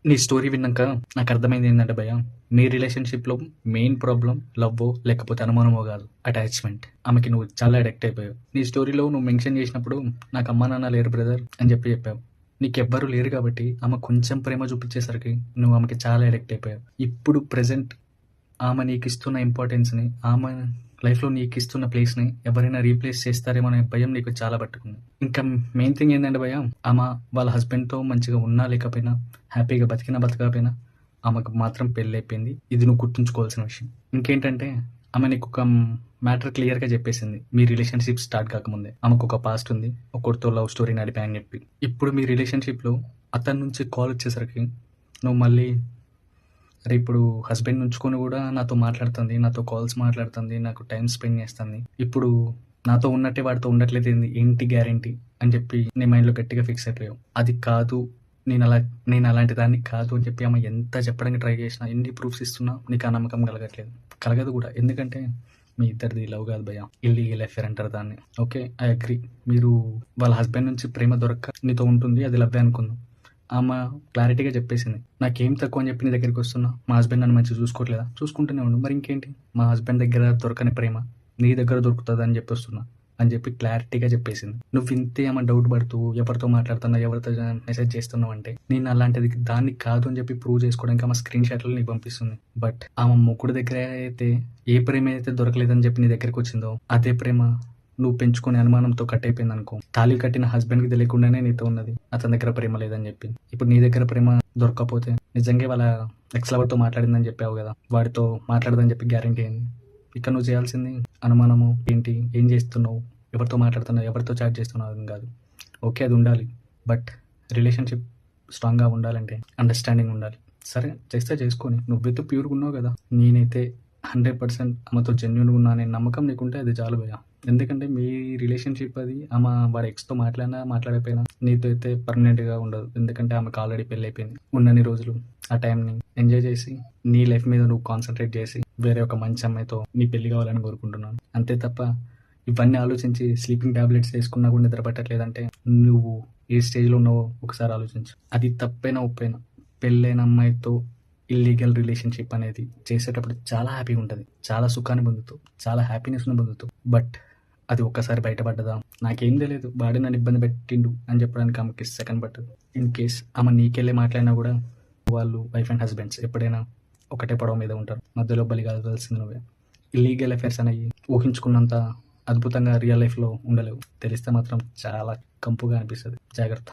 నీ స్టోరీ విన్నాక నాకు అర్థమైంది ఏంటంటే భయ్య, మీ రిలేషన్‌షిప్‌లో మెయిన్ ప్రాబ్లమ్ లవ్వో లేకపోతే అనుమానమో కాదు. అటాచ్‌మెంట్. ఆమెకి నువ్వు చాలా అడిక్ట్ అయిపోయావు. నీ స్టోరీలో నువ్వు మెన్షన్ చేసినప్పుడు నాకు అమ్మా నాన్న లేరు బ్రదర్ అని చెప్పావు. నీకెవ్వరు లేరు కాబట్టి ఆమె కొంచెం ప్రేమ చూపించేసరికి నువ్వు ఆమెకి చాలా అడిక్ట్ అయిపోయావు. ఇప్పుడు ప్రెజెంట్ ఆమె నీకు ఇస్తున్న ఇంపార్టెన్స్‌ని, ఆమె లైఫ్‌లో నీకు ఇస్తున్న ప్లేస్‌ని ఎవరైనా రీప్లేస్ చేస్తారేమో అనే భయం నీకు చాలా పట్టుకుంది. ఇంకా మెయిన్ థింగ్ ఏంటంటే భయ్య, ఆమె వాళ్ళ హస్బెండ్‌తో మంచిగా ఉన్నా లేకపోయినా, హ్యాపీగా బతికినా బతకపోయినా ఆమెకు మాత్రం పెళ్ళైపోయింది. ఇది నువ్వు గుర్తుంచుకోవాల్సిన విషయం. ఇంకేంటంటే ఆమె నీకు ఒక మ్యాటర్ క్లియర్‌గా చెప్పేసింది. మీ రిలేషన్‌షిప్ స్టార్ట్ కాకముందే. ఆమెకు ఒక పాస్ట్ ఉంది. ఒకరితో లవ్ స్టోరీ నడిపా అని చెప్పి. ఇప్పుడు మీ రిలేషన్‌షిప్‌లో అతని నుంచి కాల్ వచ్చేసరికి నువ్వు మళ్ళీ అరే ఇప్పుడు హస్బెండ్ ఉంచుకొని కూడా నాతో మాట్లాడుతుంది, నాతో కాల్స్ మాట్లాడుతుంది, నాకు టైం స్పెండ్ చేస్తుంది. ఇప్పుడు నాతో ఉన్నట్టే వాడితో ఉండట్లేదు ఏంటి గ్యారెంటీ అని చెప్పి నీ మైండ్లో గట్టిగా ఫిక్స్ అయిపోయావు. అది కాదు, నేను అలాంటి దాన్ని కాదు అని చెప్పి ఆమె ఎంత చెప్పడానికి ట్రై చేసినా, ఎన్ని ప్రూఫ్స్ ఇస్తున్నా నీకు ఆ నమ్మకం కలగట్లేదు. కలగదు కూడా. ఎందుకంటే మీ ఇద్దరిది లవ్ కాదు భయ్య, ఇల్లీగల్ అఫేర్ అంటారు దాన్ని. Okay, I agree. మీరు వాళ్ళ హస్బెండ్ నుంచి ప్రేమ దొరక్క నీతో ఉంటుంది, అది లవ్వే అనుకుందాం. ఆమె క్లారిటీగా చెప్పేసింది, నాకేం తక్కువ అని చెప్పి నీ దగ్గరికి వస్తున్నా, మా హస్బెండ్ నన్ను మంచిగా చూసుకోవట్లేదా, చూసుకుంటూనే ఉండు, మరి ఇంకేంటి, మా హస్బెండ్ దగ్గర దొరకని ప్రేమ నీ దగ్గర దొరుకుతుంది అని చెప్పి వస్తున్నా అని చెప్పి క్లారిటీగా చెప్పేసింది. నువ్వు ఇంతే ఆమె డౌట్ పడుతూ ఎవరితో మాట్లాడుతున్నావు, ఎవరితో మెసేజ్ చేస్తున్నావు అంటే నేను అలాంటిది దాన్ని కాదు అని చెప్పి ప్రూవ్ చేసుకోవడానికి ఆమె స్క్రీన్ షాట్లు నీకు పంపిస్తుంది. బట్ ఆమె మొక్కుడు దగ్గర అయితే ఏ ప్రేమ అయితే దొరకలేదని చెప్పి నీ దగ్గరికి వచ్చిందో అదే ప్రేమ నువ్వు పెంచుకునే అనుమానంతో కట్ అయిపోయింది అనుకో. తాళి కట్టిన హస్బెండ్కి తెలియకుండానే నీతో ఉన్నది, అతని దగ్గర ప్రేమ లేదని చెప్పి. ఇప్పుడు నీ దగ్గర ప్రేమ దొరకకపోతే నిజంగా వాళ్ళ ఎక్స్ లవర్తో మాట్లాడిందని చెప్పావు కదా, వాడితో మాట్లాడదని చెప్పి గ్యారంటీ అయింది. ఇక్కడ నువ్వు చేయాల్సింది అనుమానము ఏంటి, ఏం చేస్తున్నావు, ఎవరితో మాట్లాడుతున్నావు, ఎవరితో చాట్ చేస్తున్నావు అని కాదు. ఓకే, అది ఉండాలి. బట్ రిలేషన్షిప్ స్ట్రాంగ్గా ఉండాలంటే అండర్స్టాండింగ్ ఉండాలి. సరే చేస్తే చేసుకొని, నువ్వైతే ప్యూర్గా ఉన్నావు కదా, నేనైతే 100% ఆమెతో జెన్యున్గా ఉన్నా అనే నమ్మకం నీకుంటే అది చాలు భయ్య. ఎందుకంటే మీ రిలేషన్షిప్ అది ఆమె వాడి ఎక్స్తో మాట్లాడినా మాట్లాడకపోయినా నీతో అయితే పర్మనెంట్గా ఉండదు. ఎందుకంటే ఆమెకు ఆల్రెడీ పెళ్ళి అయిపోయింది. ఉన్నన్ని రోజులు ఆ టైంని ఎంజాయ్ చేసి నీ లైఫ్ మీద నువ్వు కాన్సన్ట్రేట్ చేసి వేరే ఒక మంచి అమ్మాయితో నీ పెళ్లి కావాలని కోరుకుంటున్నాను. అంతే తప్ప ఇవన్నీ ఆలోచించి స్లీపింగ్ టాబ్లెట్స్ వేసుకున్నా కూడా నిద్ర పట్టట్లేదంటే నువ్వు ఏ స్టేజ్లో ఉన్నావో ఒకసారి ఆలోచించు. అది తప్పైనా ఒప్పైనా పెళ్ళైన అమ్మాయితో ఇల్లీగల్ రిలేషన్షిప్ అనేది చేసేటప్పుడు చాలా హ్యాపీగా ఉంటుంది, చాలా సుఖాన్ని పొందుతూ, చాలా హ్యాపీనెస్ని పొందుతూ. బట్ అది ఒక్కసారి బయటపడ్డదా, నాకేం తెలియదు వాడి నన్ను ఇబ్బంది పెట్టిండు అని చెప్పడానికి ఆమెకి సెకండ్ పట్టదు. ఇన్ కేస్ ఆమె నీకెళ్ళి మాట్లాడినా కూడా వాళ్ళు వైఫ్ అండ్ హస్బెండ్స్ ఎప్పుడైనా ఒకటే పడవ మీద ఉంటారు, మధ్యలో బలి కావాల్సింది నువ్వే. ఇల్లీగల్ అఫైర్స్ అనేవి ఊహించుకున్నంత అద్భుతంగా రియల్ లైఫ్లో ఉండలేవు. తెలిస్తే మాత్రం చాలా కంపుగా అనిపిస్తుంది. జాగ్రత్త.